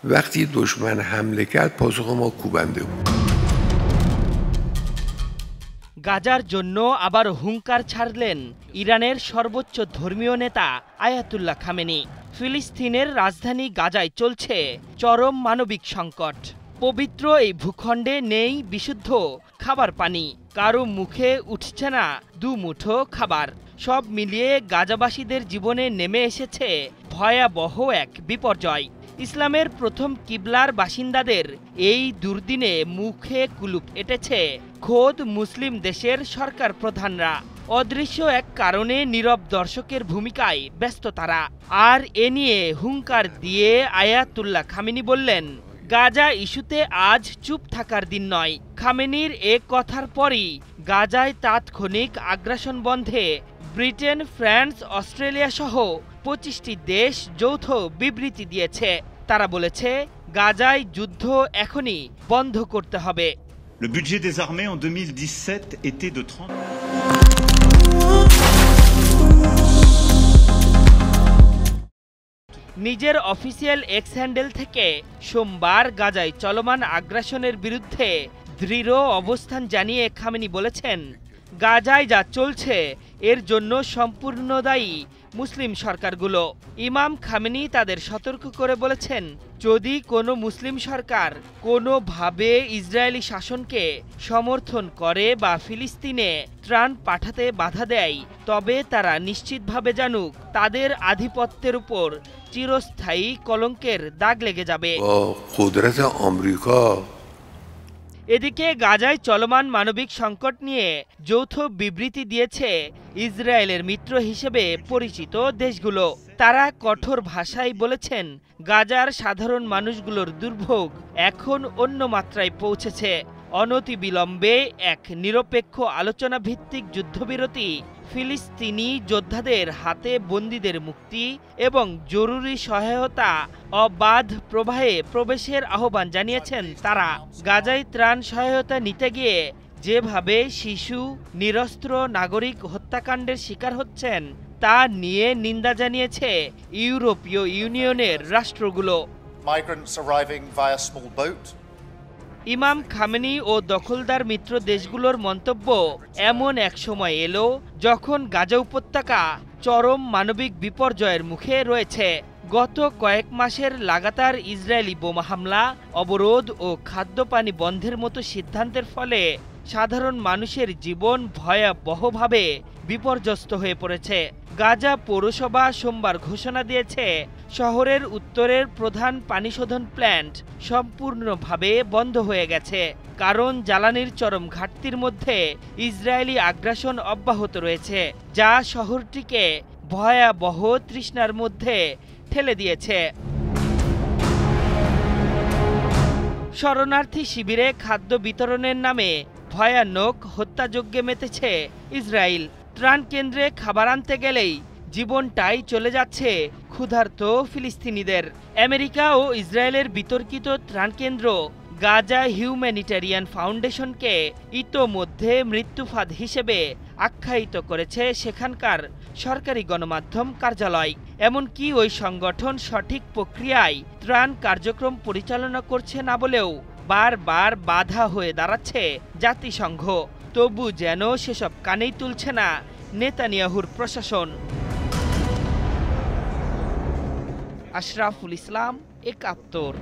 وقتی دشمن حمله کرد پاسخ ما کوبنده بود গাজার জন্য আবার হুঙ্কার ছাড়লেন ইরানের সর্বোচ্চ ধর্মীয় নেতা আয়াতুল্লাহ খামেনি। ফিলিস্তিনের রাজধানী গাজায় চলছে চরম মানবিক সংকট। পবিত্র এই ভূখণ্ডে নেই বিশুদ্ধ খাবার পানি, কারো মুখে উঠছে না দুমুঠো খাবার। সব মিলিয়ে গাজাবাসীদের জীবনে নেমে এসেছে ভয়াবহ এক বিপর্যয়। ইসলামের প্রথম কিবলার বাসিন্দাদের এই দুর্দিনে মুখে কুলুপ এঁটেছে খোদ মুসলিম দেশের সরকার প্রধানরা। অদৃশ্য এক কারণে নীরব দর্শকের ভূমিকায় ব্যস্ত তারা। আর এ নিয়ে হুঙ্কার দিয়ে আয়াতুল্লাহ খামেনি বললেন, গাজা ইস্যুতে আজ চুপ থাকার দিন নয়। খামেনির এ কথার পরই গাজায় তাৎক্ষণিক আগ্রাসন বন্ধে ব্রিটেন, ফ্রান্স, অস্ট্রেলিয়া সহ 25টি দেশ যৌথ বিবৃতি দিয়েছে। তারা বলেছে, গাজায় যুদ্ধ এখনই বন্ধ করতে হবে। Le budget des armées en 2017 était de 30 নিজের অফিসিয়াল এক্স হ্যান্ডেল থেকে সোমবার গাজায় চলমান আগ্রাসনের বিরুদ্ধে দৃঢ় অবস্থান জানিয়ে খামেনি বলেছেন, গাজায় যা চলছে এর জন্য সম্পূর্ণ দায়ী মুসলিম সরকারগুলো। ইমাম খামেনি তাদের সতর্ক করে বলেছেন, যদি কোনো মুসলিম সরকার কোনোভাবে ইসরায়েলি শাসনকে সমর্থন করে বা ফিলিস্তিনে ত্রাণ পাঠাতে বাধা দেয়, তবে তারা নিশ্চিতভাবে জানুক তাদের আধিপত্যের উপর চিরস্থায়ী কলঙ্কের দাগ লেগে যাবে। এদিকে গাজায় চলমান মানবিক সংকট নিয়ে যৌথ বিবৃতি দিয়েছে ইসরায়েলের মিত্র হিসেবে পরিচিত দেশগুলো। তারা কঠোর ভাষায় বলেছেন, গাজার সাধারণ মানুষগুলোর দুর্ভোগ এখন অন্য মাত্রায় পৌঁছেছে। অনতিবিলম্বে এক নিরপেক্ষ আলোচনা ভিত্তিক যুদ্ধবিরতি, ফিলিস্তিনি যোদ্ধাদের হাতে বন্দীদের মুক্তি এবং জরুরি সহায়তা অবাধ প্রবাহে প্রবেশের আহ্বান জানিয়েছেন তারা। গাজায় ত্রাণ সহায়তা নিতে গিয়ে যেভাবে শিশু, নিরস্ত্র নাগরিক হত্যাকাণ্ডের শিকার হচ্ছেন তা নিয়ে নিন্দা জানিয়েছে ইউরোপীয় ইউনিয়নের রাষ্ট্রগুলো। ইমাম খামেনি ও দখলদার মিত্র দেশগুলোর মন্তব্য এমন এক সময় এলো যখন গাজা উপত্যকা চরম মানবিক বিপর্যয়ের মুখে রয়েছে। গত কয়েক মাসের লাগাতার ইসরায়েলি বোমা হামলা, অবরোধ ও খাদ্য পানি বন্ধের মতো সিদ্ধান্তের ফলে সাধারণ মানুষের জীবন ভয়াবহভাবে বিপর্যস্ত হয়ে পড়েছে। গাজা পৌরসভা সোমবার ঘোষণা দিয়েছে, শহরের উত্তরের প্রধান পানি শোধন প্ল্যান্ট সম্পূর্ণভাবে বন্ধ হয়ে গেছে, কারণ জ্বালানির চরম ঘাটতির মধ্যে ইসরায়েলি আগ্রাসন অব্যাহত রয়েছে, যা শহরটিকে ভয়াবহ তৃষ্ণার মধ্যে ঠেলে দিয়েছে। শরণার্থী শিবিরে খাদ্য বিতরণের নামে ভয়ানক হত্যাযজ্ঞে মেতেছে ইসরায়েল। ত্রাণ কেন্দ্রে খাবার আনতে গেলেই জীবনটাই চলে যাচ্ছে ক্ষুধার্ত ফিলিস্তিনিদের। আমেরিকা ও ইসরায়েলের বিতর্কিত ত্রাণ কেন্দ্র গাজা হিউম্যানিটেরিয়ান ফাউন্ডেশনকে ইতোমধ্যে মৃত্যুফাঁদ হিসেবে আখ্যায়িত করেছে সেখানকার সরকারি গণমাধ্যম কার্যালয়। এমনকি ওই সংগঠন সঠিক প্রক্রিয়ায় ত্রাণ কার্যক্রম পরিচালনা করছে না বলেও বারবার বাধা হয়ে দাঁড়াচ্ছে জাতিসংঘ। তবু যেন সেসব কানেই তুলছে না নেতানিয়াহুর প্রশাসন। আশরাফুল ইসলাম, ৭১।